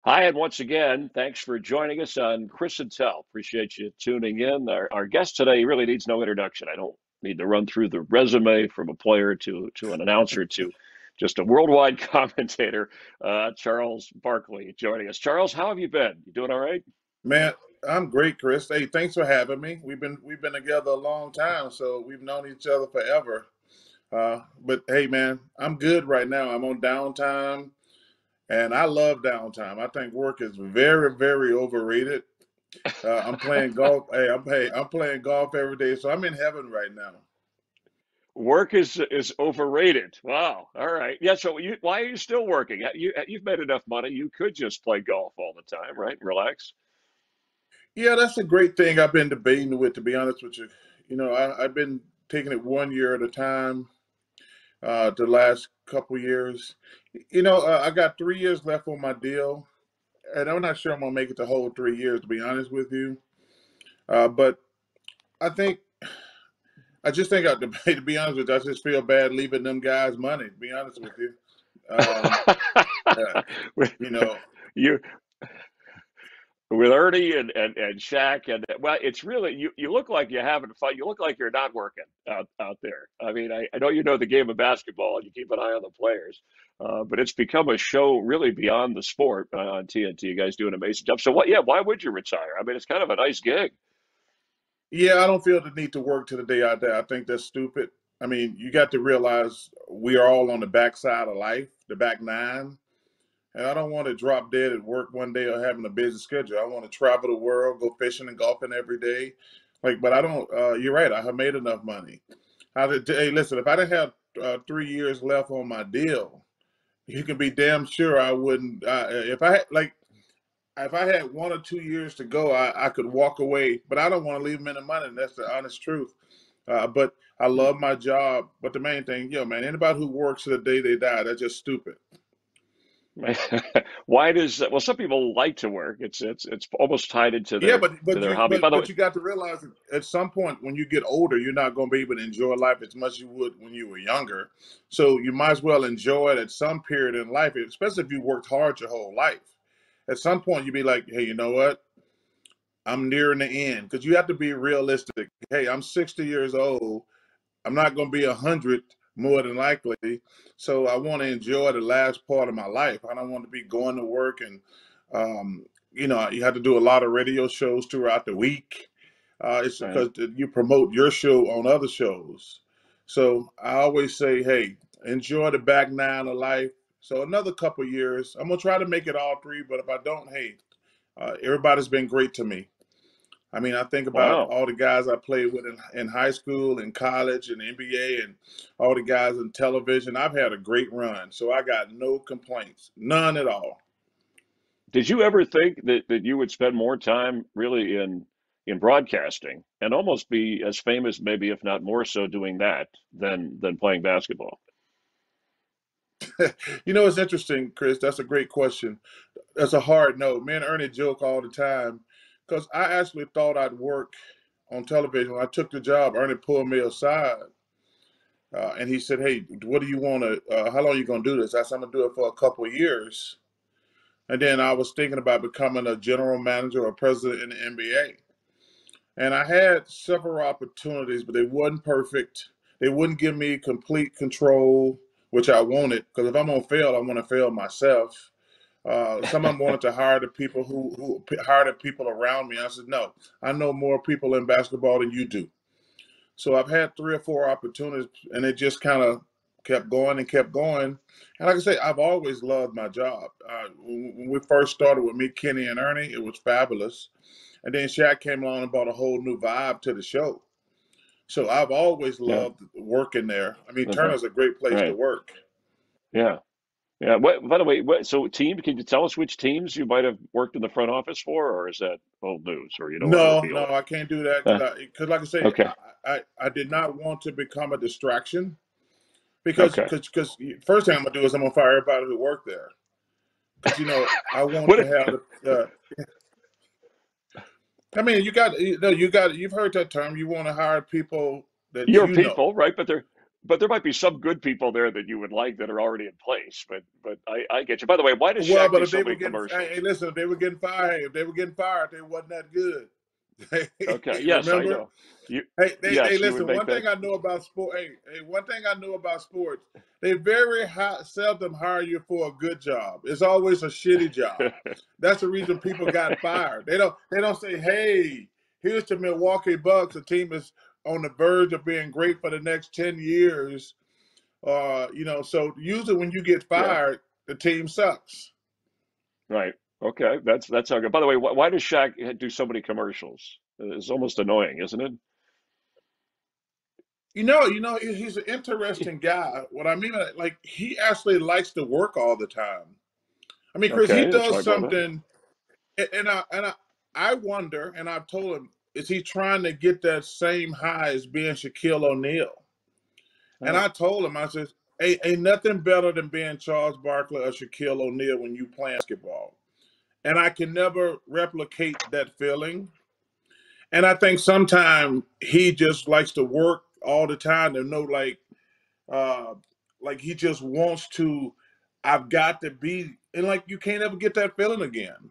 Hi, and once again, thanks for joining us on Chris and Tell. Appreciate you tuning in. Our guest today really needs no introduction. I don't need to run through the resume from a player to an announcer to just a worldwide commentator, Charles Barkley, joining us. Charles, how have you been? You doing all right? Man, I'm great, Chris. Hey, thanks for having me. We've been together a long time, so we've known each other forever. But hey, man, I'm good right now. I'm on downtime, and I love downtime. I think work is very, very overrated. I'm playing golf. I'm playing golf every day, so I'm in heaven right now. Work is overrated. Wow. All right. Yeah. So why are you still working? You've made enough money. You could just play golf all the time, right? Relax. Yeah, that's a great thing I've been debating with, to be honest with you. I've been taking it one year at a time. The last couple years. I got 3 years left on my deal, and I'm not sure I'm gonna make it the whole 3 years, to be honest with you. But I think I just think to be honest with you, I just feel bad leaving them guys money. To be honest with you, um, uh, you know, you with Ernie and Shaq and well, it's really you look like you're having fun. You look like you're not working out there. I mean, I know you know the game of basketball and you keep an eye on the players, but it's become a show really beyond the sport on TNT. You guys do an amazing job. So what? Yeah, why would you retire? I mean, it's kind of a nice gig. yeah, I don't feel the need to work to the day I die. I think that's stupid. I mean, you got to realize we are all on the backside of life, the back nine. And I don't want to drop dead at work one day or having a busy schedule. I want to travel the world, go fishing and golfing every day. But I don't. You're right. I have made enough money. Hey, listen. If I didn't have 3 years left on my deal, you can be damn sure I wouldn't. If I had 1 or 2 years to go, I could walk away. But I don't want to leave them in the money. And that's the honest truth. But I love my job. But the main thing, man, anybody who works to the day they die, that's just stupid. Why does well? Some people like to work. It's almost tied into Yeah, their but to but their you hobby. By but the but way, you got to realize that at some point when you get older, you're not going to be able to enjoy life as much as you would when you were younger. So you might as well enjoy it at some period in life, especially if you worked hard your whole life. At some point, you'd be like, hey, you know what? I'm nearing the end because you have to be realistic. Hey, I'm 60 years old. I'm not going to be 100 more than likely. So I want to enjoy the last part of my life. I don't want to be going to work and, you have to do a lot of radio shows throughout the week. It's right? because you promote your show on other shows. So I always say, hey, enjoy the back nine of life. So another couple years, I'm gonna try to make it all three. But if I don't, hey, everybody's been great to me. I mean, I think about Wow. all the guys I played with in high school and college and NBA and all the guys in television. I've had a great run, so I got no complaints, none at all. Did you ever think that you would spend more time really in broadcasting and almost be as famous, maybe if not more so, doing that than playing basketball? It's interesting, Chris. That's a great question. That's a hard no. Me and Ernie joke all the time because I actually thought I'd work on television. When I took the job, Ernie pulled me aside and he said, "Hey, what do you want to? How long are you gonna do this?" I said, "I'm gonna do it for a couple of years." And then I was thinking about becoming a general manager or president in the NBA. And I had several opportunities, but they wasn't perfect. They wouldn't give me complete control, which I wanted, because if I'm gonna fail, I want to fail myself. Some of them wanted to hire the people who hire the people around me. I said, no, I know more people in basketball than you do. So I've had 3 or 4 opportunities, and it just kind of kept going and kept going. And like I say, I've always loved my job. When we first started with me, Kenny, and Ernie, it was fabulous. And then Shaq came along and brought a whole new vibe to the show. So I've always Yeah. loved working there. I mean, Okay. Turner's a great place to Right. work. Yeah. Yeah. What, by the way, so team, can you tell us which teams you might have worked in the front office for, or is that old news, or you don't want to No, reveal no, it? I can't do that Huh. because like I say, Okay. I did not want to become a distraction because Okay. because first thing I'm gonna do is I'm gonna fire everybody who worked there because I want to What? have the. I mean, you got you've heard that term. You want to hire people that Your you know. people, right? But they're but there might be some good people there that you would like that are already in place. But I get you. By the way, why does Well, Shaq but do if so they were many getting, hey, commercials? listen, if they were getting fired, hey, if they were getting fired, they wasn't that good. Okay, yes, I Remember? know. You Hey, they yes, you would listen. make One that. thing I know about sport. One thing I know about sports. They very seldom hire you for a good job. It's always a shitty job. That's the reason people got fired. They don't say, "Hey, here's the Milwaukee Bucks. A team is on the verge of being great for the next 10 years." So usually when you get Yeah, fired, the team sucks. right. Okay, that's how good. By the way, why does Shaq do so many commercials? It's almost annoying, isn't it? He's an interesting guy. What I mean, like, he actually likes to work all the time. I mean, Chris, he Okay, that's does my brother. something, and I wonder, and I've told him, is he trying to get that same high as being Shaquille O'Neal? And Oh, I told him, I said, ain't nothing better than being Charles Barkley or Shaquille O'Neal when you play basketball. And I can never replicate that feeling. And I think sometimes he just likes to work all the time to know, uh, like he just wants to. I've got to be, and like you can't ever get that feeling again.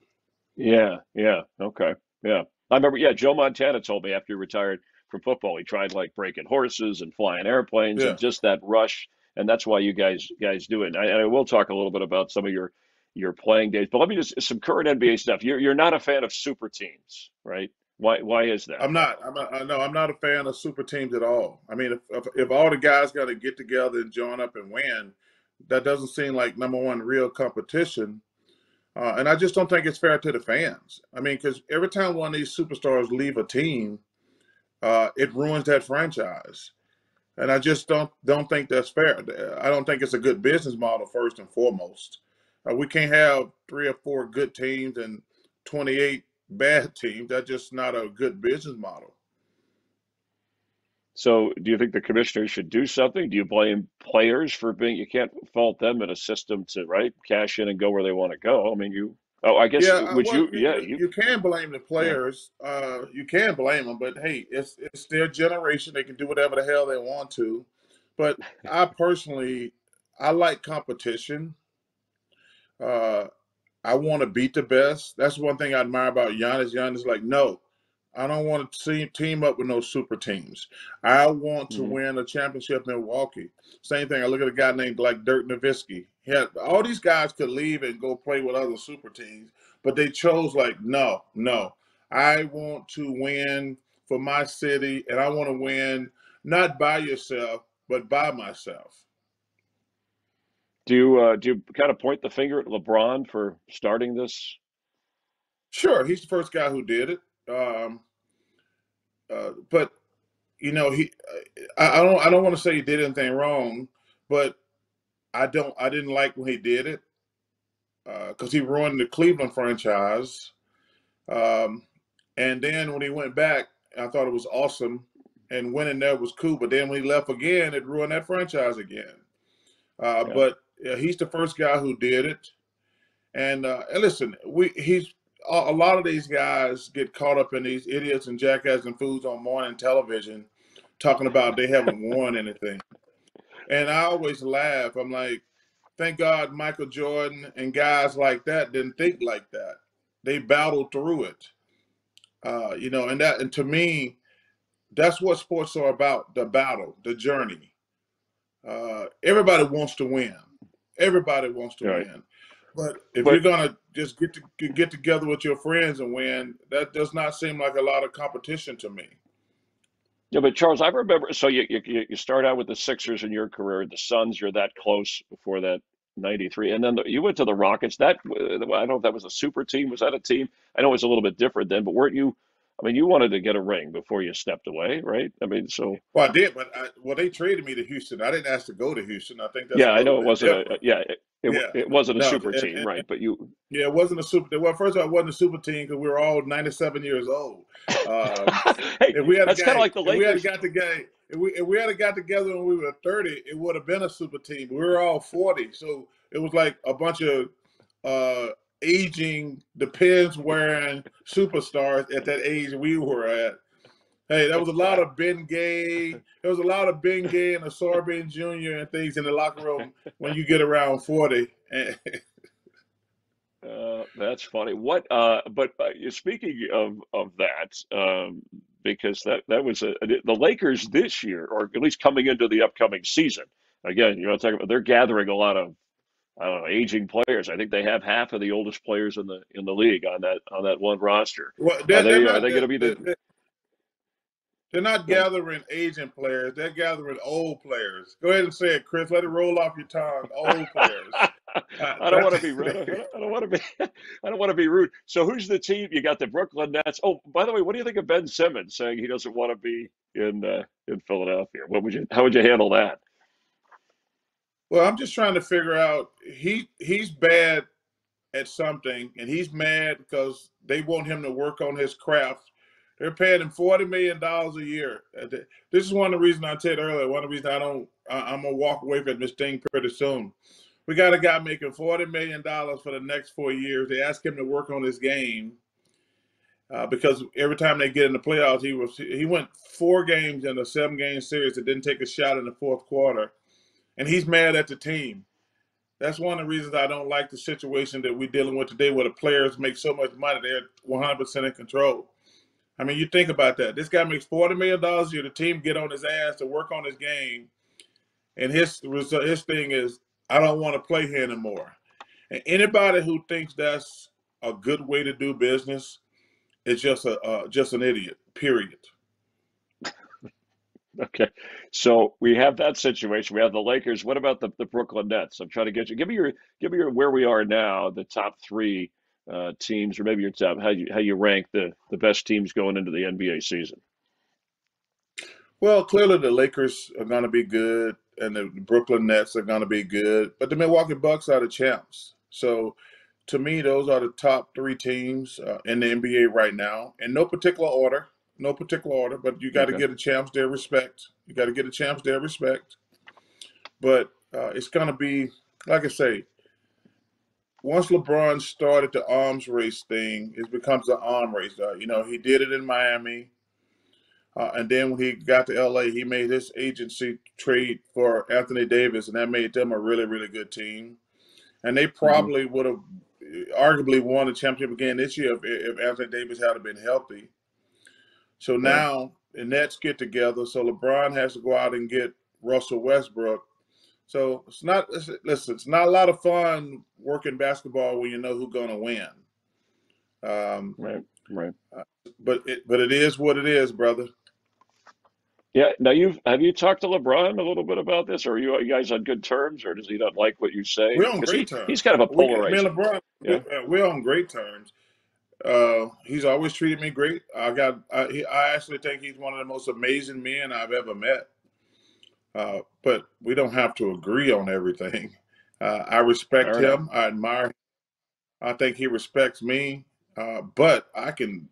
yeah, yeah, okay, yeah. I remember. Yeah, Joe Montana told me after he retired from football, he tried like breaking horses and flying airplanes and Yeah, just that rush, and that's why you guys do it. And I will talk a little bit about some of your playing days, but let me just some current NBA stuff. You're not a fan of super teams, right? Why is that? I'm not. No, I'm not a fan of super teams at all. I mean, if all the guys got to get together and join up and win, that doesn't seem like number one real competition. And I just don't think it's fair to the fans. I mean, because every time one of these superstars leave a team, it ruins that franchise. And I just don't think that's fair. I don't think it's a good business model first and foremost. We can't have 3 or 4 good teams and 28 bad teams. That's just not a good business model. So, do you think the commissioners should do something? Do you blame players for being, you can't fault them in a system to, right, cash in and go where they want to go. I mean, I guess, Yeah, would well, you, yeah, you, you can blame the yeah. players. You can blame them, but hey, it's their generation. They can do whatever the hell they want to. But I personally, I like competition. Uh, I want to beat the best. That's one thing I admire about Giannis. Giannis, like, no, I don't want to team up with no super teams. I want to Mhm. win a championship in Milwaukee. Same thing. I look at a guy named like Dirk Nowitzki. He had all these guys could leave and go play with other super teams, but they chose like, no, no. I want to win for my city, and I want to win not by yourself, but by myself. Do you kind of point the finger at LeBron for starting this? Sure, he's the first guy who did it. But he I don't want to say he did anything wrong, but I didn't like when he did it because he ruined the Cleveland franchise. Um, and then when he went back, I thought it was awesome, and winning there was cool. But then when he left again, it ruined that franchise again. Yeah. But yeah, he's the first guy who did it. And listen, we he's a lot of these guys get caught up in these idiots and jackasses and fools on morning television talking about they haven't won anything. And I always laugh. I'm like, thank God Michael Jordan and guys like that didn't think like that. They battled through it. And to me, that's what sports are about, the battle, the journey. Everybody wants to win. Everybody wants to Right. win. But if you're But gonna just get together with your friends and win, that does not seem like a lot of competition to me. yeah, but Charles, I remember. So you start out with the Sixers in your career, the Suns. You're that close before that '93, and then you went to the Rockets. I don't know if that was a super team. Was that a team? I know it was a little bit different then, but weren't you? I mean, you wanted to get a ring before you stepped away, right? I mean, so Well, I did, but they traded me to Houston. I didn't ask to go to Houston. I think that's yeah, a I little know it bit wasn't different. yeah, Yeah, it wasn't a no, super team, right? But you, yeah, it wasn't a super. Well, first of all, it wasn't a super team because we were all 97 years old. Um, hey, if we had a that's kind of guy, like the Lakers. if we had got together when we were 30, it would have been a super team. We were all 40, so it was like a bunch of uh, aging, Depends wearing superstars at that age we were at. Hey, there was a lot of Ben Gay. There was a lot of Ben Gay and Asarbin Jr. and things in the locker room when you get around 40. That's funny. But speaking of that, because that was the Lakers this year, or at least coming into the upcoming season. Again, talking about they're gathering a lot of I don't know aging players. I think they have half of the oldest players in the league on that one roster. Well, Are they going to be the they're not Go ahead. gathering aging players. They're gathering old players. Go ahead and say it, Chris. Let it roll off your tongue. Old players. I don't want to be rude. I don't want to be. I don't want to be rude. So who's the team? You got the Brooklyn Nets. Oh, by the way, what do you think of Ben Simmons saying he doesn't want to be in Philadelphia? How would you handle that? Well, I'm just trying to figure out. He's bad at something, and he's mad because they want him to work on his craft. They're paying him $40 million a year. This is one of the reasons I said earlier. One of the reasons I'm gonna walk away from this thing pretty soon. We got a guy making $40 million for the next 4 years. They ask him to work on his game because every time they get in the playoffs, he went 4 games in a 7-game series that didn't take a shot in the fourth quarter, and he's mad at the team. That's one of the reasons I don't like the situation that we're dealing with today, where the players make so much money they're 100% in control. I mean, you think about that. This guy makes $40 million a year. The team get on his ass to work on his game, and his thing is, I don't want to play here anymore. And anybody who thinks that's a good way to do business is just an idiot. Period. Okay, so we have that situation. We have the Lakers. What about the Brooklyn Nets? I'm trying to get you. Give me your where we are now, the top three teams, or maybe your top how you rank the best teams going into the NBA season. Well, clearly the Lakers are going to be good, and the Brooklyn Nets are going to be good, but the Milwaukee Bucks are the champs. So, to me, those are the top 3 teams in the NBA right now, in no particular order. No particular order, but you got to Okay. get a champs their respect. You got to get a champs their respect. But it's going to be, like I say, once LeBron started the arms race thing, it becomes an arm race. He did it in Miami. And then when he got to LA, he made his agency trade for Anthony Davis, and that made them a really, really good team. And they Hmm. probably would have arguably won the championship again this year if Anthony Davis had been healthy. So Right. now the Nets get together. So LeBron has to go out and get Russell Westbrook. So listen, it's not a lot of fun working basketball when you know who's going to win. Um, Right. Right. but it is what it is, brother. Yeah. Now have you talked to LeBron a little bit about this, or are you guys on good terms, or does he not like what you say? We're on Because great he's terms. kind of a Me and polarizer. LeBron, Yeah. we're on great terms. He's always treated me great. I actually think he's one of the most amazing men I've ever met. But we don't have to agree on everything. I respect Fair enough. him. I admire him. I think he respects me. But I can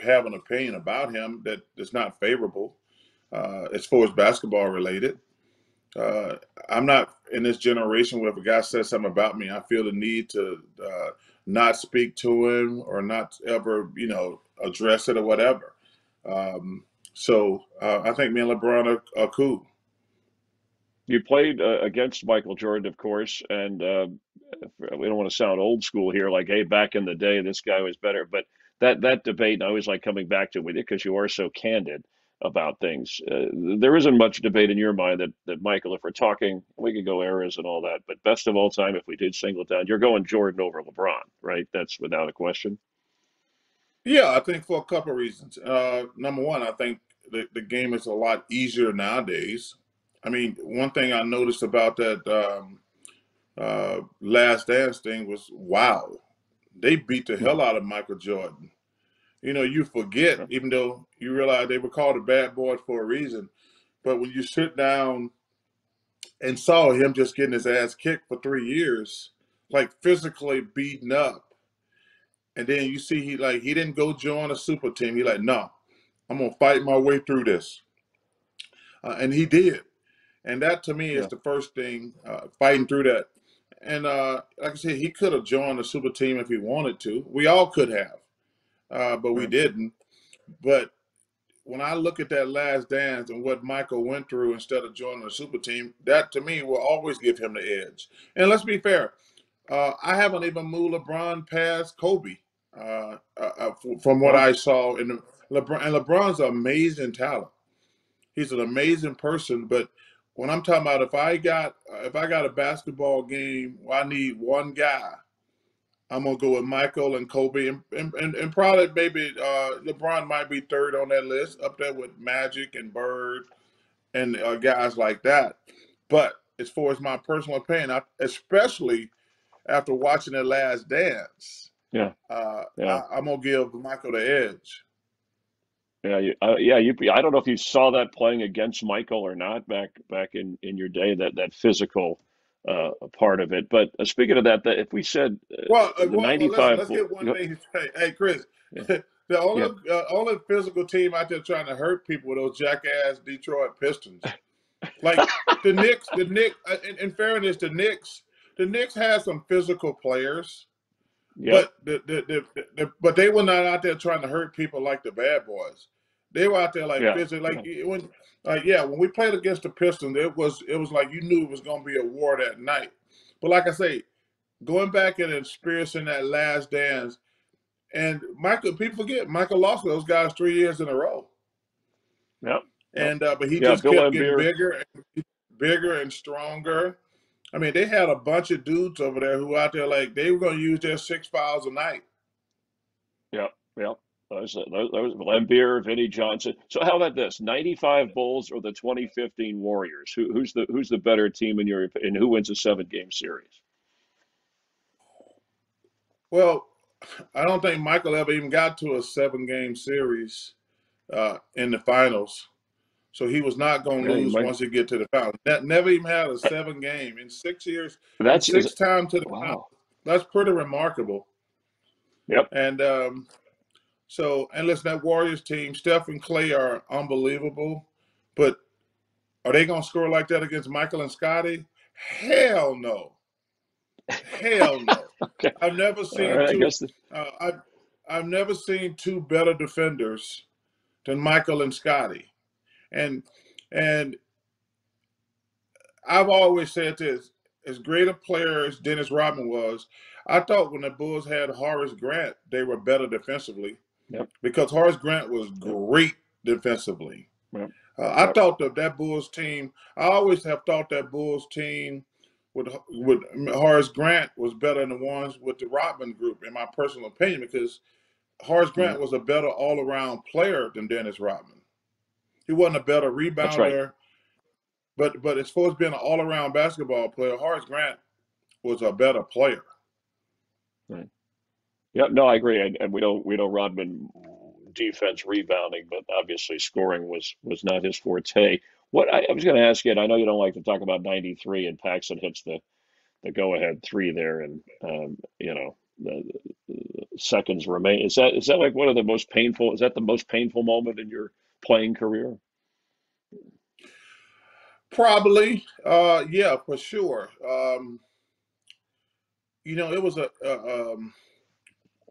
have an opinion about him that is not favorable as far as basketball related. Uh, I'm not in this generation where if a guy says something about me, I feel the need to not speak to him or not ever, address it or whatever. So I think me and LeBron are cool. You played against Michael Jordan, of course, and we don't want to sound old school here, like, hey, back in the day, this guy was better. But that debate, and I always like coming back to it with you because you are so candid about things. There isn't much debate in your mind that Michael, if we're talking, we could go eras and all that, but best of all time, if we did single it down, you're going Jordan over LeBron, right? That's without a question. Yeah, I think for a couple of reasons. Number one, I think the game is a lot easier nowadays. I mean, one thing I noticed about that Last Dance thing was, wow, they beat the Mhm. hell out of Michael Jordan. You forget, Sure. even though you realize they were called the bad boys for a reason. But when you sit down and saw him just getting his ass kicked for 3 years, like physically beaten up, and then you see he didn't go join a super team. He like, no, I'm gonna fight my way through this, and he did. And that to me is Yeah. the first thing, fighting through that. And like I said, he could have joined a super team if he wanted to. We all could have, but we Right. didn't. But when I look at that last dance and what Michael went through instead of joining the super team, that to me will always give him the edge. And let's be fair, I haven't even moved LeBron past Kobe from what Well, I saw. In the, LeBron's an amazing talent. He's an amazing person, but when I'm talking about if I got a basketball game where I need one guy, I'm gonna go with Michael and Kobe, and probably maybe LeBron might be third on that list, up there with Magic and Bird and guys like that. But as far as my personal opinion, especially after watching the Last Dance, yeah, yeah. I'm gonna give Michael the edge. I don't know if you saw that playing against Michael or not back in your day, that physical part of it. But speaking of that, if we said the Well, listen. '95, Let's get one thing straight. Hey, Chris, yeah, the yeah, only physical team out there trying to hurt people were those jackass Detroit Pistons. Like the Knicks. In fairness, the Knicks had some physical players, yep, but but they were not out there trying to hurt people like the bad boys. They were out there like yeah, physically, yeah, when we played against the Pistons, it was like you knew it was going to be a war that night. But like I say, going back and experiencing that last dance, and Michael, people forget Michael lost those guys 3 years in a row, yep, yep. and but he Yeah, just Bill kept getting Laimbeer. bigger and stronger. I mean, they had a bunch of dudes over there who out there like they were going to use their 6 fouls a night. Yep, yep. Those Laimbeer, Vinnie Johnson. So how about this? '95 Bulls or the 2015 Warriors? Who's the better team in your and who wins a 7-game series? Well, I don't think Michael ever even got to a 7 game series in the finals. So he was not going to Yeah, you lose might. once he get to the finals. That never even had a 7 game in 6 years and That's is six times to the finals. wow. That's pretty remarkable. Yep. And and listen, that Warriors team, Steph and Clay are unbelievable. But are they going to score like that against Michael and Scotty? Hell no. Hell no. Okay. I've never All seen right. I two. guess. Uh, I've I've never seen two better defenders than Michael and Scotty. And and I've always said this: as great a player as Dennis Rodman was, I thought when the Bulls had Horace Grant, they were better defensively Yep. because Horace Grant was Yep. great defensively. Yep. I Yep. thought that Bulls team. I always have thought that Bulls team with Horace Grant was better than the ones with the Rodman group, in my personal opinion, because Horace Yep. Grant was a better all-around player than Dennis Rodman. He wasn't a better That's right. rebounder, but as far as being an all-around basketball player, Horace Grant was a better player. Right. Yep. No, I agree. And we know Rodman defense rebounding, but obviously scoring was not his forte. What I was going to ask you, and I know you don't like to talk about '93, and Paxson hits the go-ahead three there, and the seconds remain. Is that like one of the most painful? Is that the most painful moment in your playing career? Probably, yeah, for sure. It was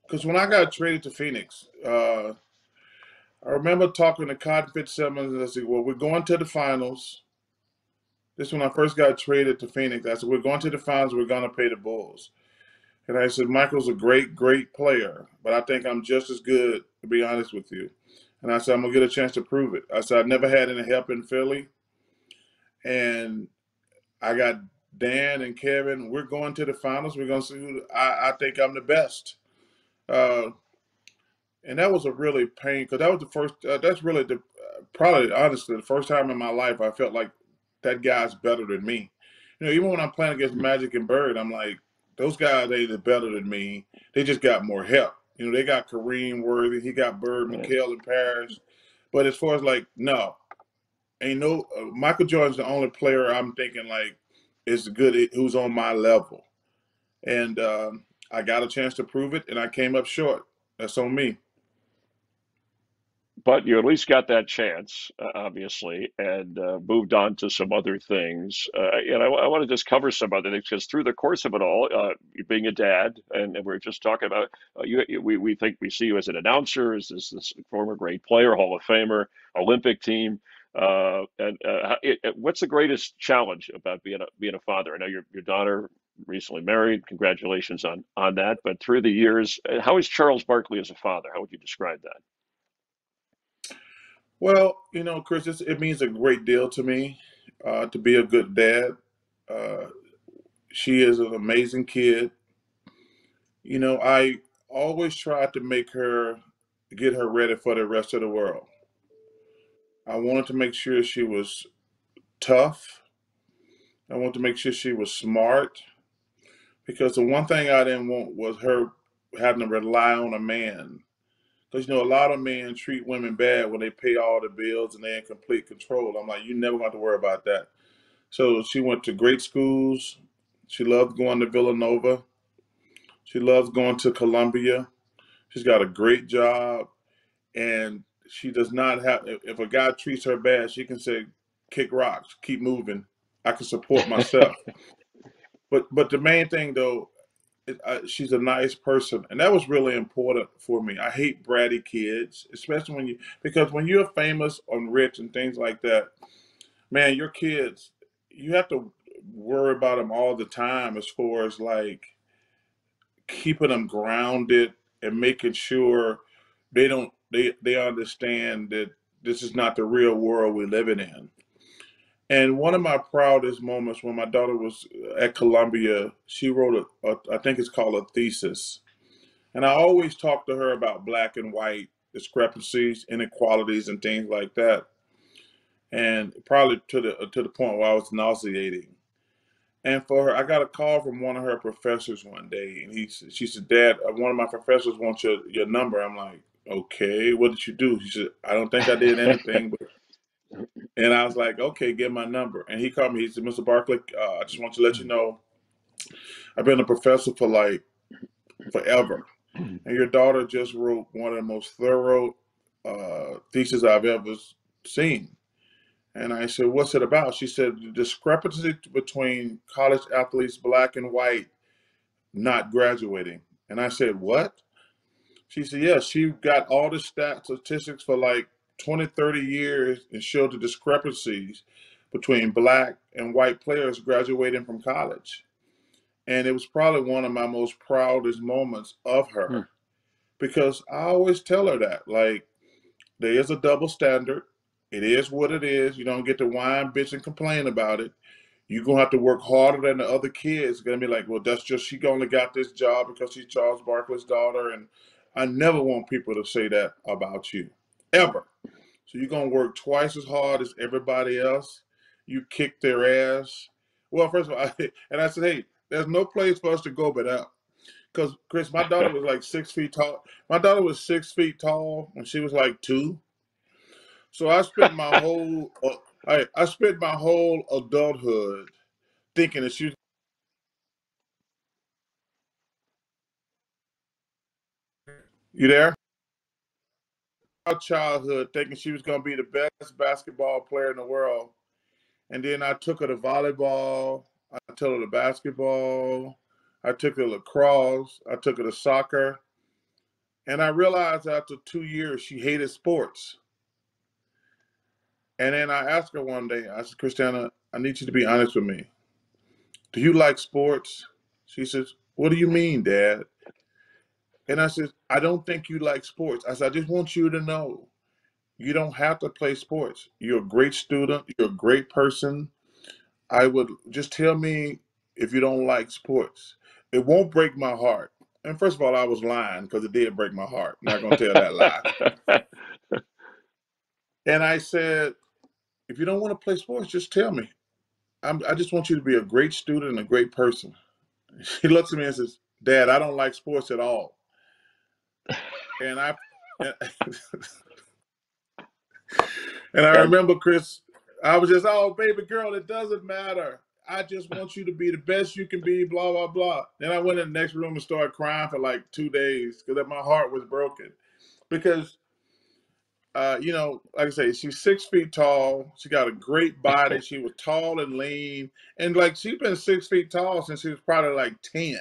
because when I got traded to Phoenix, I remember talking to Cotton Fitzsimmons and I said, "Well, we're going to the finals." This is when I first got traded to Phoenix. I said, "We're going to the finals. We're going to pay the Bulls." And I said, "Michael's a great, great player, but I think I'm just as good, to be honest with you." And I said, "I'm gonna get a chance to prove it." I said, "I never had any help in Philly, and I got Dan and Kevin. We're going to the finals. We're gonna see who I think I'm the best." Uh, and that was a really pain because that was the first. That's really probably honestly the first time in my life I felt like that guy's better than me. Even when I'm playing against Magic and Bird, I'm like, those guys ain't better than me. They just got more help. They got Kareem Worthy, he got Bird, Right. McHale, and Parrish. But as far as like, no, ain't no Michael Jordan's the only player I'm thinking like is good who's on my level. And I got a chance to prove it, and I came up short. That's on me. but you at least got that chance, obviously, and moved on to some other things. And I want to just cover some other things because through the course of it all, being a dad, and we are just talking about we think we see you as an announcer, as this former great player, Hall of Famer, Olympic team. What's the greatest challenge about being a father? I know your daughter recently married. Congratulations on that. But through the years, how is Charles Barkley as a father? How would you describe that? Well, Chris, it means a great deal to me to be a good dad. Uh, she is an amazing kid. I always tried to get her ready for the rest of the world. I wanted to make sure she was tough. I wanted to make sure she was smart because the one thing I didn't want was her having to rely on a man. Because a lot of men treat women bad when they pay all the bills and they're in complete control. I'm like, you never have to worry about that. So she went to great schools. She loved going to Villanova. She loves going to Columbia. She's got a great job, and she does not have. If a guy treats her bad, she can say, "Kick rocks, keep moving. I can support myself." But the main thing though, she's a nice person, and that was really important for me. I hate bratty kids, especially because when you're famous and rich and things like that, man, your kids, you have to worry about them all the time as far as like keeping them grounded and making sure they understand that this is not the real world we're living in. And one of my proudest moments when my daughter was at Columbia, she wrote I think it's called a thesis. And I always talk to her about black and white discrepancies, inequalities, and things like that. And probably to the point where I was nauseating. And for her, I got a call from one of her professors one day, and she said, "Dad, one of my professors wants your number." I'm like, "Okay, what did you do?" She said, "I don't think I did anything." And I was like, "Okay, get my number." And he called me. He said, "Mr. Barkley, I just want to let you know I've been a professor for like forever, and your daughter just wrote one of the most thorough theses I've ever seen." And I said, "What's it about?" She said, "The discrepancy between college athletes, black and white, not graduating." And I said, "What?" She said, "Yeah, she got all the statistics for like 20, 30 years and showed the discrepancies between black and white players graduating from college." And it was probably one of my most proudest moments of Hmm. her because I always tell her that, like, there is a double standard. It is what it is. You don't get to whine, bitch, and complain about it. You're gonna have to work harder than the other kids. Gonna be like, well, that's just she only got this job because she's Charles Barkley's daughter. And I never want people to say that about you. Ever. So you're gonna work twice as hard as everybody else. You kick their ass. Well, first of all, and I said, hey, there's no place for us to go but up. Because Chris, my daughter was like 6 feet tall. My daughter was 6 feet tall when she was like two. So I spent my whole adulthood thinking that she was you there? Our childhood thinking she was going to be the best basketball player in the world. And then I took her to volleyball. I took her to basketball. I took her to lacrosse. I took her to soccer. And I realized after 2 years she hated sports. And then I asked her one day, I said, Christiana, I need you to be honest with me. Do you like sports? She says, what do you mean, Dad? And I said, I don't think you like sports. I said, I just want you to know you don't have to play sports. You're a great student. You're a great person. I would just tell me if you don't like sports. It won't break my heart. And first of all, I was lying because it did break my heart. I'm not going to tell that lie. And I said, if you don't want to play sports, just tell me. I just want you to be a great student and a great person. She looks at me and says, Dad, I don't like sports at all. And I and, and I And remember, Chris, I was just, oh, baby girl, it doesn't matter. I just want you to be the best you can be, blah, blah, blah. Then I went in the next room and started crying for like 2 days because my heart was broken. Because like I say, she's 6 feet tall. She got a great body. She was tall and lean, and like she's been 6 feet tall since she was probably like 10.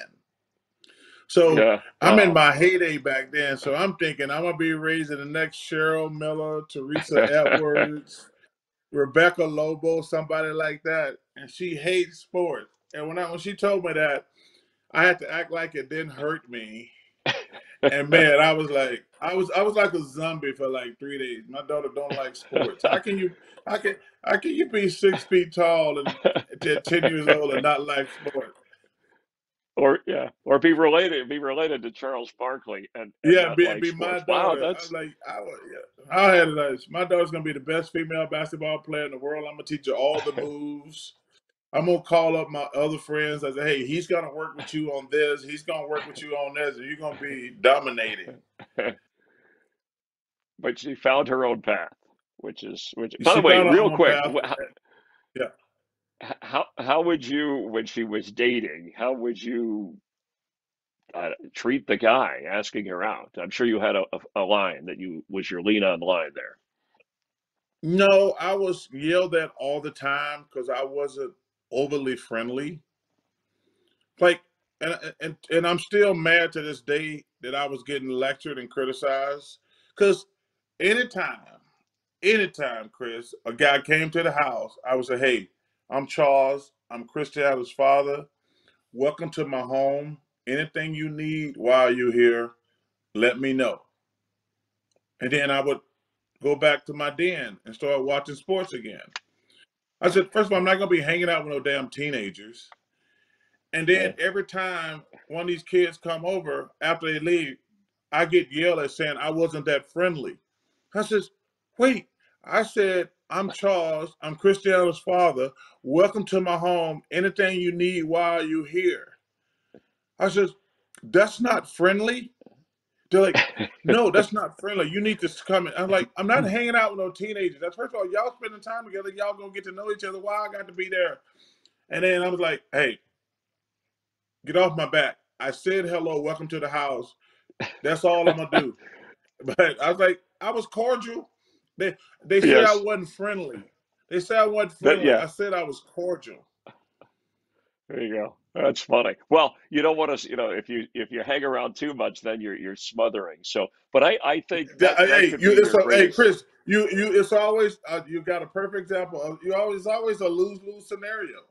So Yeah. I'm in Wow. my heyday back then. So I'm thinking I'm gonna be raising the next Cheryl Miller, Teresa Edwards, Rebecca Lobo, somebody like that. And she hates sports. And when she told me that, I had to act like it didn't hurt me. And man, I was like a zombie for like 3 days. My daughter don't like sports. How can how can you be 6 feet tall and at 10 years old and not like sports? Or yeah, or be related to Charles Barkley and Yeah, not like be my sports. Wow, daughter. I'm that's like, I had it as my daughter's gonna be the best female basketball player in the world. I'm gonna teach her all the moves. I'm gonna call up my other friends. I say, hey, he's gonna work with you on this. He's gonna work with you on this, and you're gonna be dominating. but she found her own path, which by the She way, found her real own quick, path. Yeah. how would you when she was dating, how would you treat the guy asking her out? I'm sure you had a line that you was your lean on line there. No, I was yelled at all the time because I wasn't overly friendly. Like, and I'm still mad to this day that I was getting lectured and criticized. Because anytime, anytime, Chris, a guy came to the house, I would say, "Hey, I'm Charles. I'm Christiana's father. Welcome to my home. Anything you need while you're here, let me know." And then I would go back to my den and start watching sports again. I said, first of all, I'm not gonna be hanging out with no damn teenagers. And then Yeah. every time one of these kids come over after they leave, I get yelled at saying I wasn't that friendly. I says, wait. I said, I'm Charles. I'm Christiana's father. Welcome to my home. Anything you need while you're here. I says, that's not friendly. They're like, no, that's not friendly. You need to come in. I'm like, I'm not hanging out with no teenagers. That's first of all, y'all spending time together. Y'all gonna get to know each other. Why I got to be there? And then I was like, hey, get off my back. I said hello, welcome to the house. That's all I'm gonna do. But I was like, I was cordial. They they say I Yes. wasn't friendly. They say I wasn't That friendly. yeah. I said I was cordial. There you go. That's funny. Well, you don't want to, if you hang around too much, then you're smothering. So, but I think that Hey, could be your hey, greatest. Chris, it's always you got a perfect example. You always a lose scenario.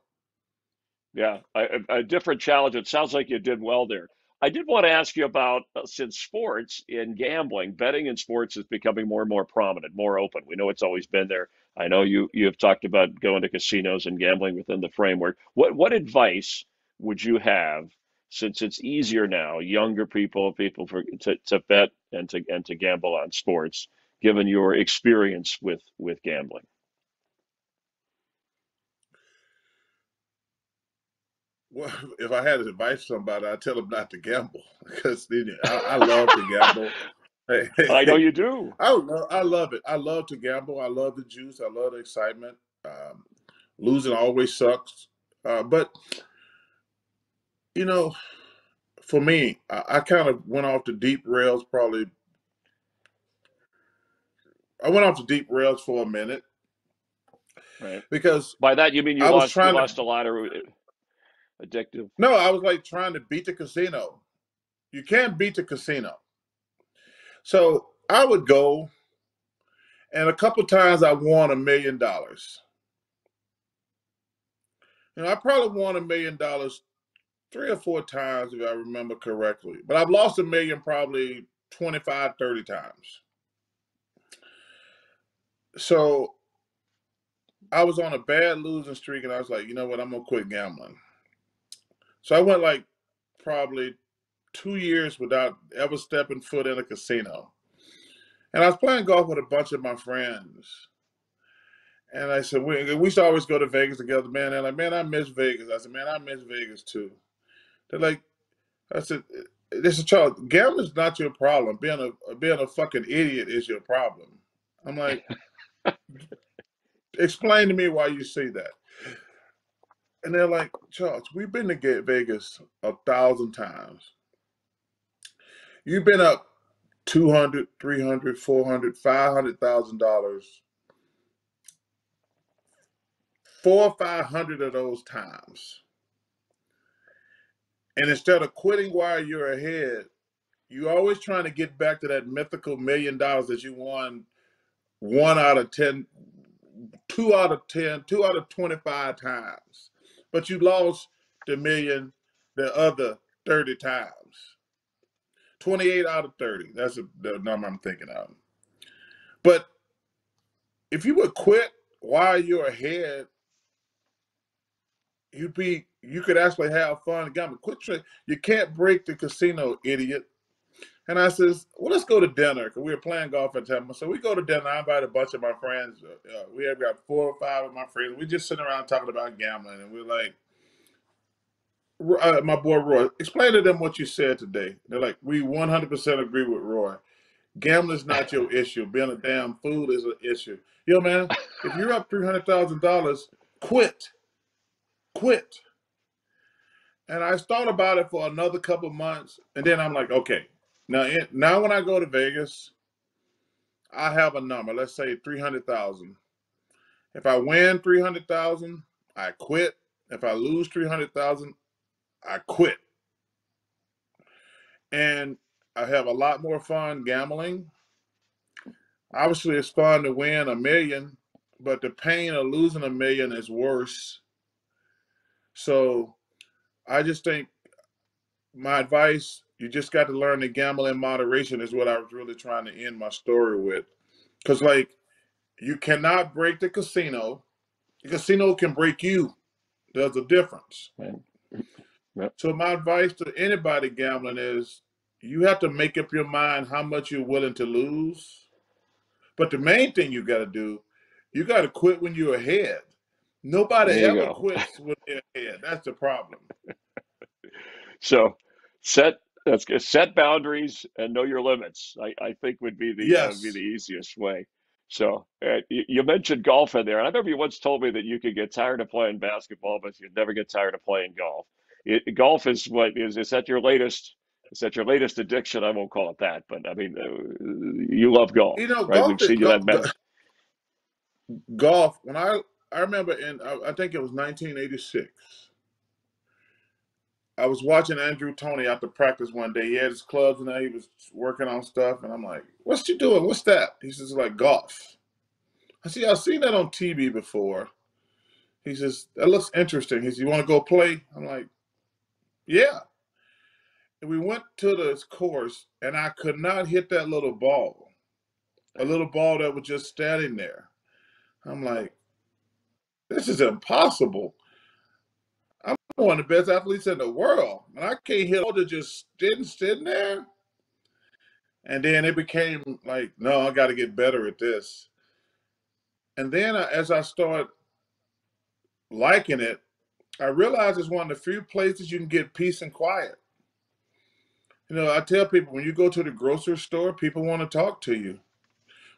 Yeah, a different challenge. It sounds like you did well there. I did want to ask you about since sports in gambling, betting in sports is becoming more and more prominent, more open. We know it's always been there. I know you have talked about going to casinos and gambling within the framework. What advice would you have since it's easier now, younger people to bet and to gamble on sports, given your experience with gambling? Well, if I had to advise somebody, I'd tell them not to gamble because I love to gamble. Hey, I know you do. I love it. I love to gamble. I love the juice. I love the excitement. Um, Losing always sucks. But, you know, for me, I kind of went off the deep rails probably. I went off the deep rails for a minute Right. because By that you mean I was you trying to, lost a lot of addictive. no, I was like trying to beat the casino. You can't beat the casino. So I would go, and a couple times I won $1 million. I probably won $1 million 3 or 4 times if I remember correctly. But I've lost a million probably 25, 30 times. So I was on a bad losing streak and I was like, you know what, I'm gonna quit gambling. So I went like probably 2 years without ever stepping foot in a casino. And I was playing golf with a bunch of my friends. And I said, we used to always go to Vegas together, man. They're like, man, I miss Vegas. I said, man, I miss Vegas too. They're like, I said, this is Charles. Gambling's not your problem. Being a fucking idiot is your problem. I'm like, explain to me why you say that. And they're like, Charles, we've been to get Vegas 1,000 times. You've been up $200, $300, $400, $500,000, 400 or 500 of those times. And instead of quitting while you're ahead, you're always trying to get back to that mythical $1,000,000 that you won 1 out of 10, 2 out of 10, 2 out of 25 times. But you lost the million the other 30 times. 28 out of 30. That's the number I'm thinking of. But if you would quit while you're ahead, you could actually have fun gambling. Quit. You can't break the casino, idiot. And I says, well, let's go to dinner because we were playing golf at the time. So we go to dinner. I invite a bunch of my friends. We have got 4 or 5 of my friends. We just sitting around talking about gambling, and we're like, my boy Roy, explain to them what you said today. They're like, we 100% agree with Roy. Gambling's not your issue. Being a damn fool is an issue. Yo, man, if you're up $300,000, quit. Quit. And I thought about it for another couple months, and then I'm like, okay. Now when I go to Vegas, I have a number. Let's say 300,000. If I win 300,000, I quit. If I lose 300,000, I quit. And I have a lot more fun gambling. Obviously, it's fun to win 1,000,000, but the pain of losing 1,000,000 is worse. So I just think my advice, you just got to learn to gamble in moderation is what I was really trying to end my story with. Because, like, you cannot break the casino. The casino can break you. There's a difference. Right. Yep. So my advice to anybody gambling is you have to make up your mind how much you're willing to lose. But the main thing you got to do, you got to quit when you're ahead. Nobody There you ever go. quits when they're ahead. That's the problem. So set boundaries and know your limits. I think would be the Yes. easiest way. So you mentioned golf in there, and I remember you once told me that you could get tired of playing basketball, but you'd never get tired of playing golf. Golf is what is that your latest? Is that your latest addiction? I won't call it that, but I mean, you love golf, You know, right? We've seen you that many. golf, I remember I think it was 1986. I was watching Andrew Toney after practice one day. He had his clubs and he was working on stuff. And I'm like, what's you doing? What's that? He says, like golf. I've seen that on TV before. He says, that looks interesting. He says, you want to go play? I'm like, yeah. And we went to this course and I could not hit that little ball. A little ball that was just standing there. I'm like, this is impossible. I'm one of the best athletes in the world. And I can't hit all that just sitting there. And then it became like, no, I got to get better at this. And then as I start liking it, I realized it's one of the few places you can get peace and quiet. You know, I tell people when you go to the grocery store, people want to talk to you.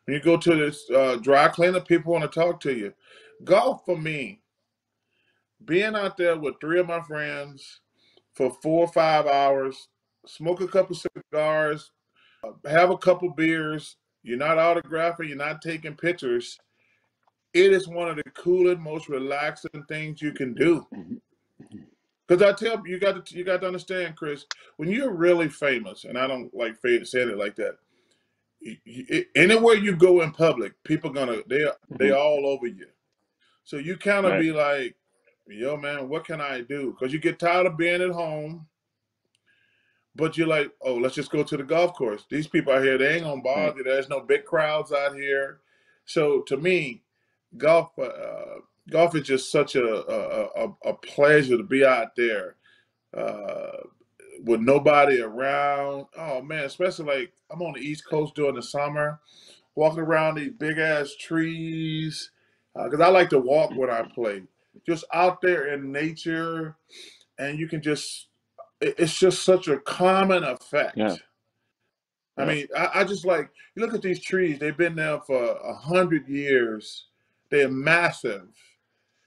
When you go to this dry cleaner, people want to talk to you. Golf for me, being out there with 3 of my friends for 4 or 5 hours, smoke a couple cigars, have a couple beers, you're not autographing, you're not taking pictures. It is one of the coolest, most relaxing things you can do. Because I tell you got to understand, Chris, when you're really famous, and I don't like saying it like that. Anywhere you go in public, people they Mhm. all over you. So you kind of Right. be like, yo, man, what can I do? Because you get tired of being at home, but you're like, oh, let's just go to the golf course. These people out here, they ain't gonna Right. bother you. There's no big crowds out here. So to me, golf golf is just such a pleasure to be out there uh, with nobody around. Oh man, especially like I'm on the East Coast during the summer, walking around these big ass trees because I like to walk when I play. Just out there in nature, and you can just it's just such a common Yeah. effect. I Yeah. mean, I just like you look at these trees. They've been there for 100 years. They're massive.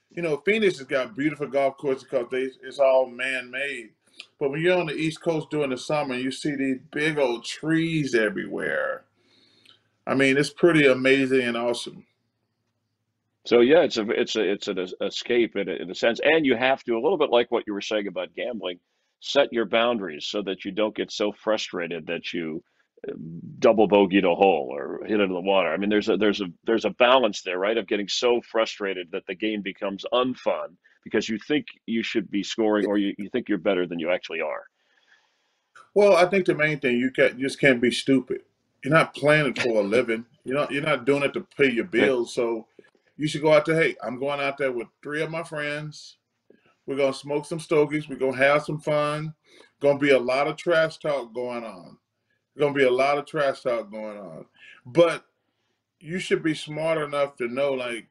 You know, Phoenix has got beautiful golf courses because it's all man-made. But when you're on the East Coast during the summer, you see these big old trees everywhere. I mean, it's pretty amazing and awesome. So yeah, it's an escape in a sense, and you have to, a little bit like what you were saying about gambling, set your boundaries so that you don't get so frustrated that you uh, double bogeyed a hole or hit into the water. I mean, there's a balance there, right? Of getting so frustrated that the game becomes unfun because you think you should be scoring or you think you're better than you actually are. Well, I think the main thing you just can't be stupid. You're not playing it for a living. You're not doing it to pay your bills. So you should go out there. Hey, I'm going out there with three of my friends. We're gonna smoke some stogies. We're gonna have some fun. Gonna be a lot of trash talk going on. Gonna be a lot of trash talk going on. But you should be smart enough to know, like,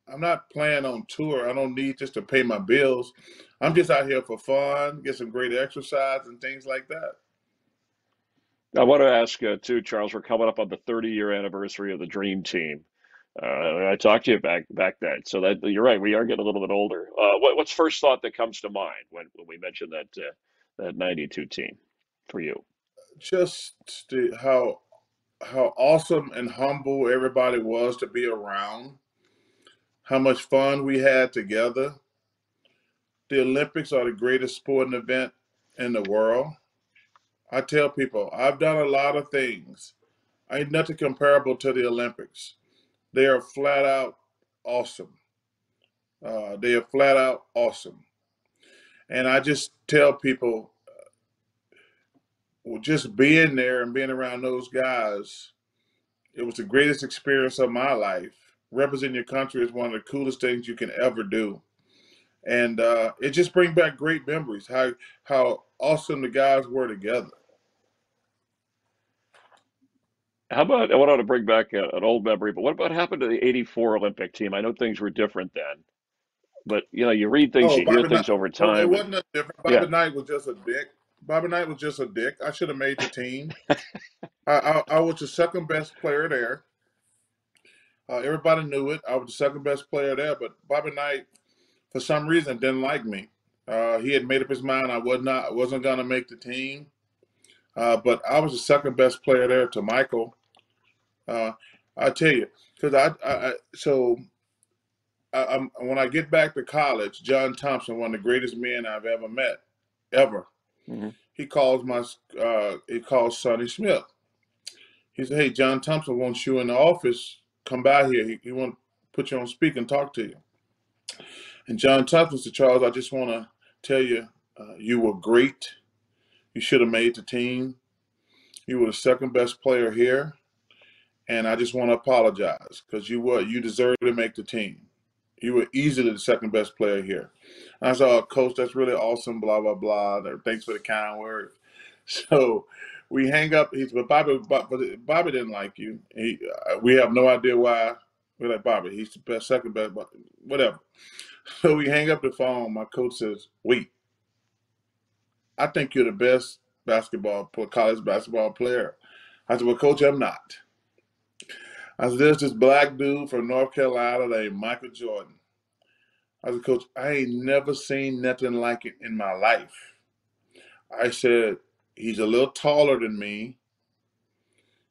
I'm not playing on tour. I don't need just to pay my bills. I'm just out here for fun, get some great exercise and things like that. I want to ask too, Charles. We're coming up on the 30-year anniversary of the Dream Team. I talked to you back then, so that you're right. We are getting a little bit older. What's first thought that comes to mind when we mention that '92 team for you? Just how awesome and humble everybody was to be around. How much fun we had together. The Olympics are the greatest sporting event in the world. I tell people I've done a lot of things. Ain't nothing comparable to the Olympics. They are flat out awesome. They are flat out awesome. And I just tell people, well, just being there and being around those guys, it was the greatest experience of my life. Representing your country is one of the coolest things you can ever do, and it just brings back great memories. How awesome the guys were together. How about I wanted to bring back an old memory, but what about happened to the '84 Olympic team? I know things were different then, but you read things, Oh, you hear Bobby Knight. things over Well, it time, and wasn't a different. Bobby yeah. Knight was just a dick. Bobby Knight was just a dick. I should have made the team. I was the second best player there. Everybody knew it. I was the second best player there, but Bobby Knight, for some reason, didn't like me. He had made up his mind I wasn't gonna make the team. But I was the second best player there to Michael. Uh, I tell you, because when I get back to college, John Thompson, one of the greatest men I've ever met, ever. Hmm. He calls Sonny Smith. He said, "Hey, John Thompson wants you in the office. Come by here. He want to put you on speak and talk to you." And John Thompson said, "Charles, I just want to tell you, you were great. You should have made the team. You were the second best player here. And I just want to apologize because you deserve to make the team. You were easily the second best player here." And I said, "Oh, coach, that's really awesome, blah, blah, blah. Thanks for the kind words." So we hang up. But Bobby didn't like you. We have no idea why. We're like, "Bobby, he's the best, second best, whatever." So we hang up the phone. My coach says, "Wait, I think you're the best college basketball player." I said, "Well, coach, I'm not." I said, "There's this black dude from North Carolina named Michael Jordan." I said, "Coach, I ain't never seen nothing like it in my life." I said, "He's a little taller than me.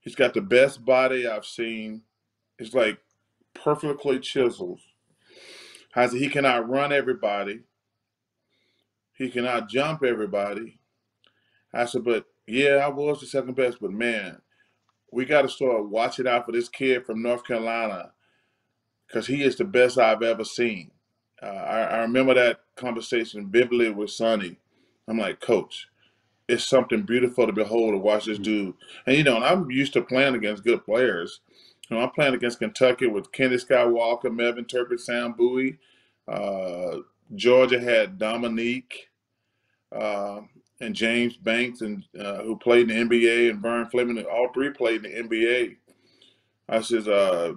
He's got the best body I've seen. It's like perfectly chiseled." I said, "He cannot run everybody. He cannot jump everybody." I said, "But yeah, I was the second best, but man, we got to start watching out for this kid from North Carolina because he is the best I've ever seen." I remember that conversation vividly with Sonny. I'm like, "Coach, it's something beautiful to behold to watch this dude." And I'm used to playing against good players. I'm playing against Kentucky with Kenny Skywalker, Melvin Turpin, Sam Bowie. Uh, Georgia had Dominique uh, and James Banks, and who played in the NBA, and Vern Fleming. All three played in the NBA. I says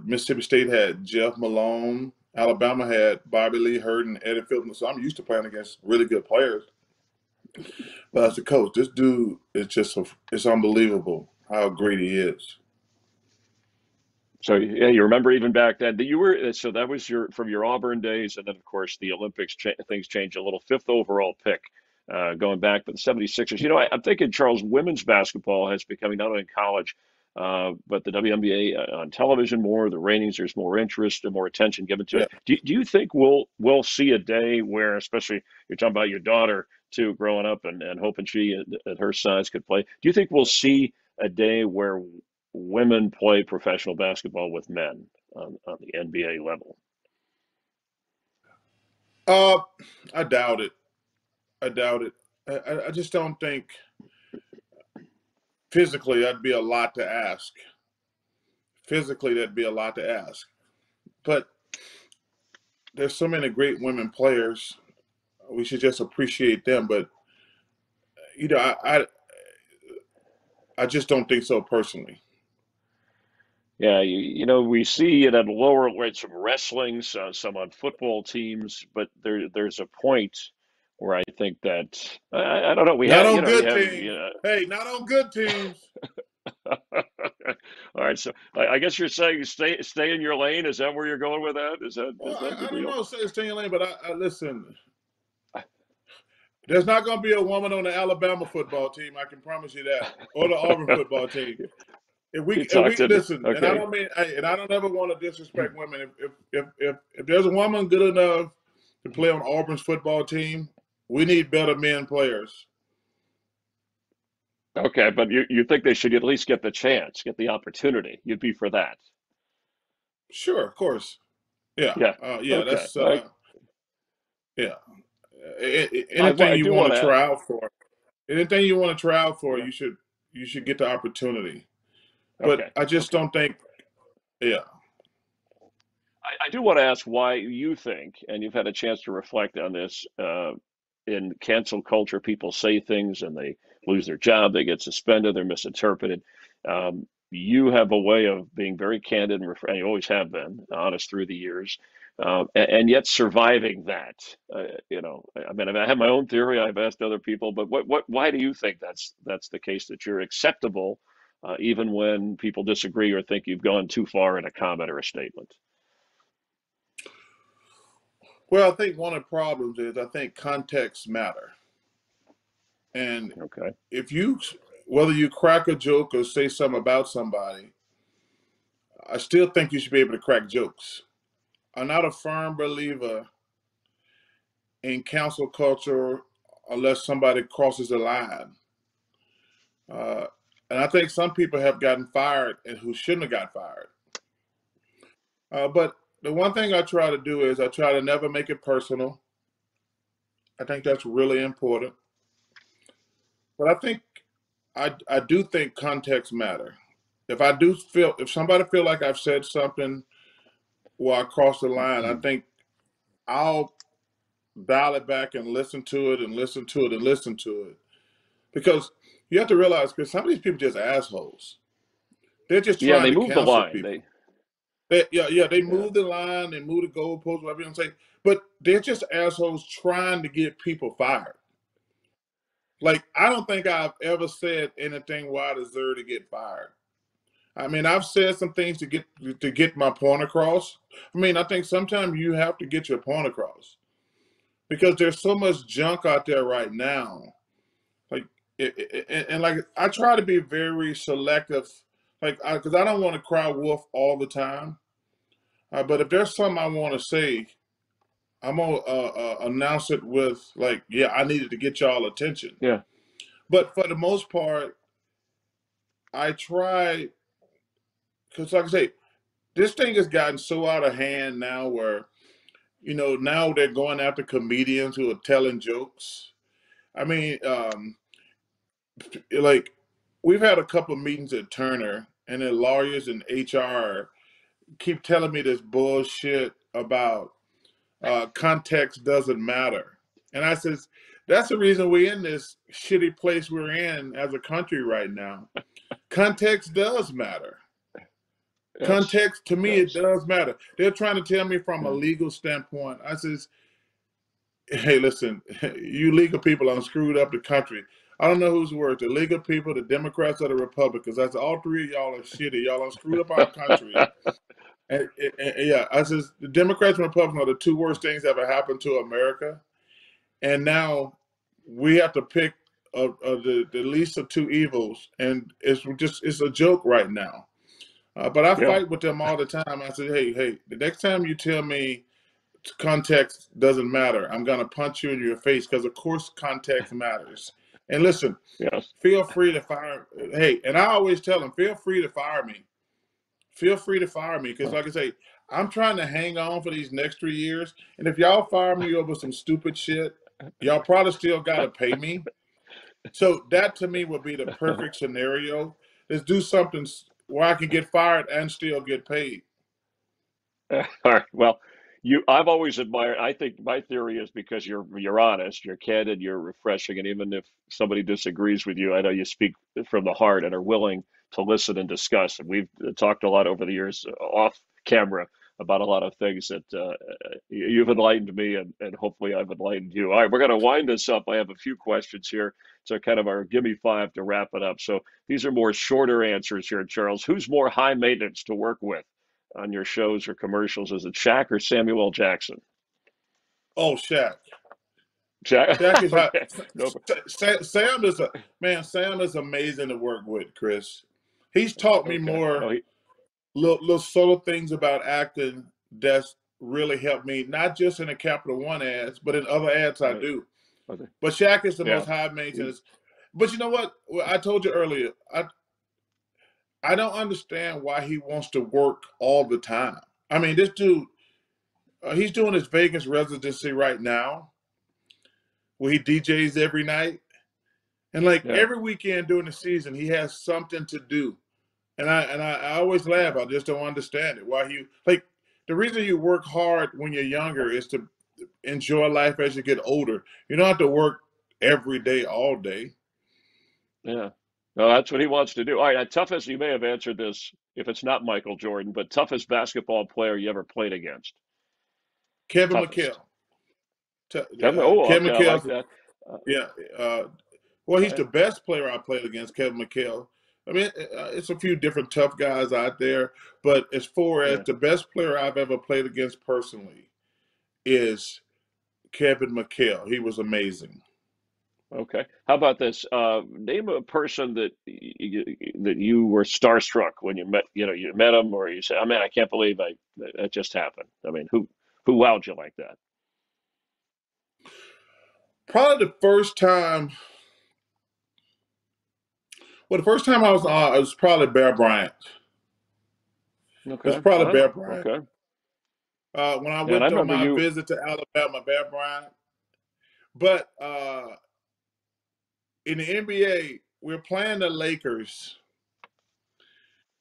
Mississippi State had Jeff Malone. Alabama had Bobby Lee Hurd and Eddie Phillips. So I'm used to playing against really good players. But as a coach, this dude is it's unbelievable how great he is. So yeah, you remember even back then that you were so that was your from your Auburn days, and then of course the Olympics things changed a little. Fifth overall pick going back, but the 76ers. You know, I'm thinking, Charles, women's basketball has becoming not only in college, but the WNBA on television more. The ratings, there's more interest and more attention given to Yeah. it. Do you think we'll see a day where, especially you're talking about your daughter too, growing up and hoping she at her size could play? Do you think we'll see a day where women play professional basketball with men on the NBA level? Uh, I doubt it. I doubt it. I just don't think physically that'd be a lot to ask. Physically, that'd be a lot to ask. But there's so many great women players. We should just appreciate them. But you know, I just don't think so personally. Yeah, you know, we see it at lower rates of wrestling, some on football teams, but there's a point where I think that I don't know. We Not have, on you good have, teams. Hey, not on good teams. All right, so I guess you're saying stay in your lane. Is that where you're going with that? Well, Is that the I don't deal? know, stay in your lane, but I listen. There's not going to be a woman on the Alabama football team. I can promise you that, or the Auburn football team. You If we talked to listen, and I okay. don't mean, and I don't ever want to disrespect women. If there's a woman good enough to play on Auburn's football team, we need better men players. Okay, but you think they should at least get the chance, get the opportunity. You'd be for that. Sure, of course. Yeah, Yeah. yeah. Okay. That's yeah. Well, Anything I you do want want to to. try out for, anything you want to try out for, Yeah. you should get the opportunity. But Okay. I just Okay. don't think. Yeah, I do want to ask why you think, and you've had a chance to reflect on this, in cancel culture, people say things and they lose their job, they get suspended, they're misinterpreted. You have a way of being very candid and you always have been honest through the years, and yet surviving that. You know, I mean, I have my own theory. I've asked other people, but why do you think that's the case that you're acceptable, even when people disagree or think you've gone too far in a comment or a statement? well, I think one of the problems is I think contexts matter, and Okay. if you, whether you crack a joke or say something about somebody, I still think you should be able to crack jokes. I'm not a firm believer in cancel culture unless somebody crosses the line. Uh, and I think some people have gotten fired and who shouldn't have got fired. But the one thing I try to do is I try to never make it personal. I think that's really important. But I do think context matter. If somebody feel like I've said something where I crossed the line, I think I'll dial it back and listen to it and listen to it and listen to it. Because you have to realize, because some of these people just assholes. They're just Yeah, trying they to moved the cancel line. people. They Yeah, move the line, they move the goalpost, whatever you want to say. But they're just assholes trying to get people fired. Like, I don't think I've ever said anything where I deserve to get fired. I mean, I've said some things to get my point across. I mean, I think sometimes you have to get your point across because there's so much junk out there right now. Like, and like I try to be very selective, like because I don't want to cry wolf all the time. But if there's something I want to say, I'm gonna announce it with like, yeah, I needed to get y'all attention. yeah, But for the most part, I try because, like I say, this thing has gotten so out of hand now where now they're going after comedians who are telling jokes. I mean, like we've had a couple of meetings at Turner, and then lawyers and HR keep telling me this bullshit about context doesn't matter. And I says, that's the reason we're in this shitty place we're in as a country right now. Context does matter. yes, Context to it me, it does. does matter. They're trying to tell me from a Yeah, legal standpoint. I says, hey, listen, you legal people are screwed up the country. I don't know who's worse, the legal people, the Democrats, or the Republicans. That's all three of y'all are shitty. Y'all are screwed up our country. And yeah, I says the Democrats and Republicans are the two worst things that ever happened to America. And now we have to pick the least of two evils, and it's a joke right now. But I Yeah. fight with them all the time. I said, hey, the next time you tell me context doesn't matter, I'm gonna punch you in your face because of course context matters. And listen, Yes. feel free to fire. Hey, and I always tell them, feel free to fire me. Feel free to fire me because, Well, like I say, I'm trying to hang on for these next 3 years. And if y'all fire me over some stupid shit, y'all probably still gotta pay me. So that to me would be the perfect scenario. Let's do something where I can get fired and still get paid. all right. Well, I've always admired. I think my theory is because you're honest, you're candid, you're refreshing, and even if somebody disagrees with you, I know you speak from the heart and are willing to listen and discuss. And we've talked a lot over the years off camera about a lot of things that you've enlightened me, and hopefully I've enlightened you. All right, we're going to wind this up. I have a few questions here. So kind of our gimme five to wrap it up. So these are more shorter answers here, Charles. Who's more high maintenance to work with on your shows or commercials? Is it Shaq or Samuel L. Jackson? Oh, Shaq. Shaq. Shaq is hot. Okay. No. Sam is a man. Sam is amazing to work with, Chris. He's taught me Okay. more No. little subtle things about acting that's really helped me, not just in the Capital One ads, but in other ads I Right. do. Okay. But Shaq is the Yeah. most high He, maintenance. But you know what? Well, I told you earlier. I don't understand why he wants to work all the time. I mean, this dude, he's doing his Vegas residency right now, where he DJs every night, and like yeah. every weekend during the season, he has something to do. And I always laugh. Yeah. I just don't understand it. Why you like the reason you work hard when you're younger is to enjoy life as you get older. You don't have to work every day, all day. Yeah. No, that's what he wants to do. All right. Toughest, you may have answered this if it's not Michael Jordan, but toughest basketball player you ever played against. Kevin Toughest. McHale. Oh, Kevin okay. I like McHale's that. Uh, yeah. Well, he's okay. the best player I played against, Kevin McHale. I mean, it's a few different tough guys out there, but as far as Yeah. the best player I've ever played against personally is Kevin McHale. He was amazing. Okay. How about this? Name a person that you were starstruck when you met. You met him, or you said, "Oh man, I can't believe that just happened." I mean, who wowed you like that? Probably the first time. Well, the first time I was on, it was probably Bear Bryant. It was Okay. probably Bear Wow. Bryant. Okay. When I Yeah, and I went on remember my you. visit to Alabama, Bear Bryant. But in the NBA, we're playing the Lakers.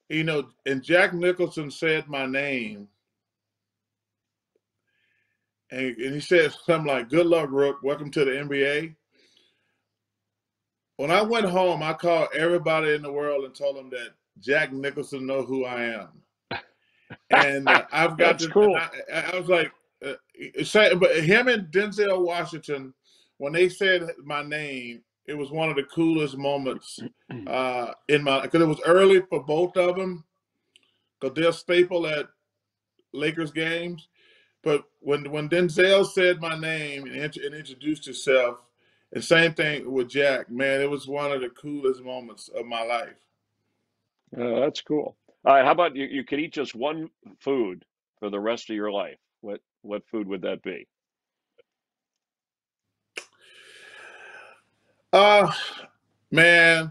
And Jack Nicholson said my name, and he said something like, "Good luck, Rook. Welcome to the NBA." When I went home, I called everybody in the world and told them that Jack Nicholson know who I am. And I've got That's to. cool. I was like, but him and Denzel Washington, when they said my name, it was one of the coolest moments in my because it was early for both of them because they're staple at Lakers games. But when Denzel said my name and introduced himself, and same thing with Jack, man, it was one of the coolest moments of my life. That's cool. All right. How about you? You could eat just one food for the rest of your life. What food would that be? Uh man,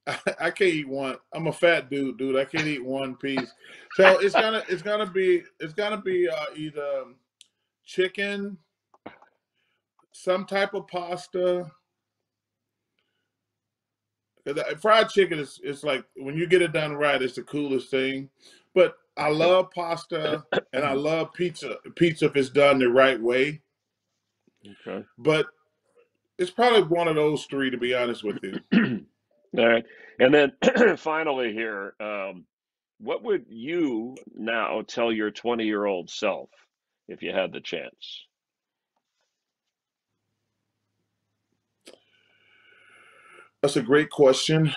I can't eat one. I'm a fat dude. I can't eat one piece. So it's gonna be either chicken, some type of pasta. 'Cause fried chicken is like when you get it done right, it's the coolest thing. But I love pasta and I love pizza. Pizza if it's done the right way. Okay. But it's probably one of those three, to be honest with you. All right. And then finally here, what would you now tell your 20-year-old self if you had the chance? That's a great question.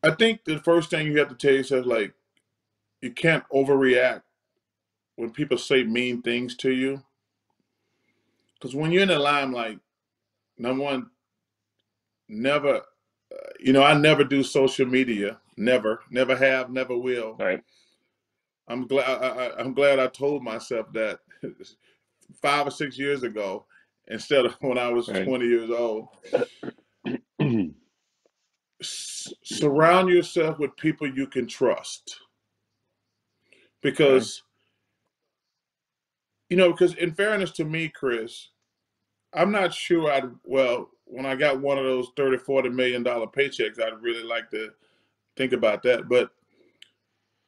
I think the first thing you have to tell yourself, like, you can't overreact when people say mean things to you. Because when you're in the limelight, number one, never, I never do social media. Never have, never will. Right. I'm glad I told myself that 5 or 6 years ago instead of when I was Right. 20 years old. Surround yourself with people you can trust Okay. because because in fairness to me, Chris, I'm not sure when I got one of those 30, $40 million paychecks, I'd really like to think about that. But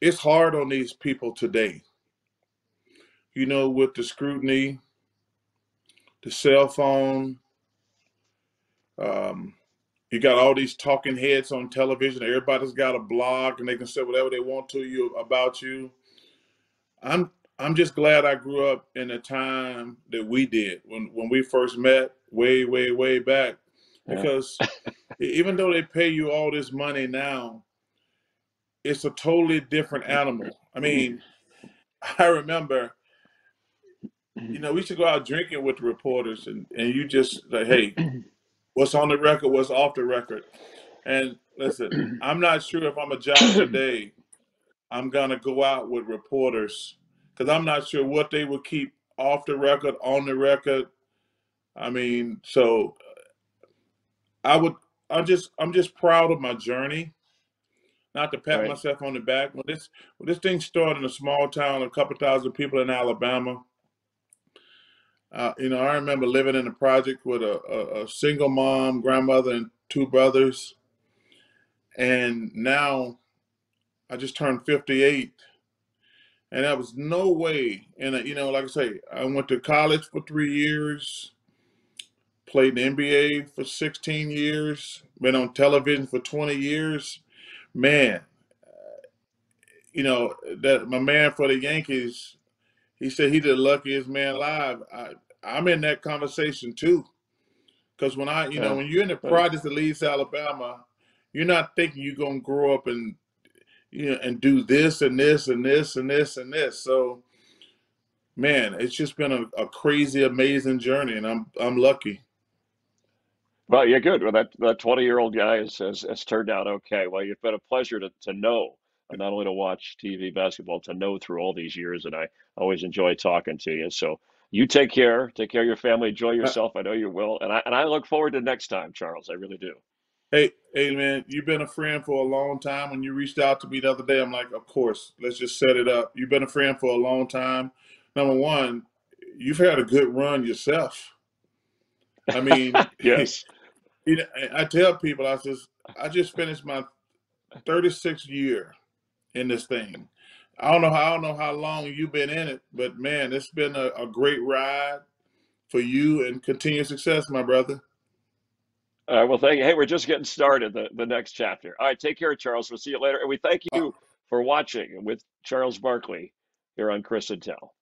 it's hard on these people today, with the scrutiny, the cell phone. Um, you got all these talking heads on television. Everybody's got a blog and they can say whatever they want to you about you. I'm I'm just glad I grew up in a time that we did when we first met way, way, way back. Yeah. Because even though they pay you all this money now, it's a totally different animal. I mean, I remember, we used to go out drinking with the reporters and you just like, hey, what's on the record, what's off the record. And listen, I'm not sure if I'm a job today, I'm gonna go out with reporters because I'm not sure what they will keep off the record, on the record. I mean, so I would, I'm just proud of my journey. Not to pat Right. myself on the back. When this thing started in a small town, a couple thousand people in Alabama. I remember living in a project with a single mom, grandmother, and two brothers. And now I just turned 58, and there was no way. And like I say, I went to college for 3 years, played in the NBA for 16 years, been on television for 20 years. Man, that my man for the Yankees, he said he the luckiest man alive. I'm in that conversation too, because Yeah. when you're in the Right. projects of Leeds, Alabama, you're not thinking you're gonna grow up and and do this and this and this and this and this. So man, it's just been a crazy, amazing journey, and I'm lucky. Well, you're good. Well, that 20-year-old guy has turned out okay. Well, you've been a pleasure to know, not only to watch TV basketball, to know through all these years, and I always enjoy talking to you. So you take care of your family, enjoy Uh, yourself. I know you will, and I look forward to next time, Charles. I really do. hey man, you've been a friend for a long time. When you reached out to me the other day, I'm like, of course, let's just set it up. You've been a friend for a long time. Number one, you've had a good run yourself. I mean, Yes. I tell people, I just finished my 36th year in this thing. I don't know how long you've been in it, but man, it's been a great ride for you and continued success, my brother. Well, thank you. Hey, we're just getting started. The next chapter. All right. Take care, Charles. We'll see you later, and we thank Uh, you for watching with Charles Barkley here on Chris and Tell.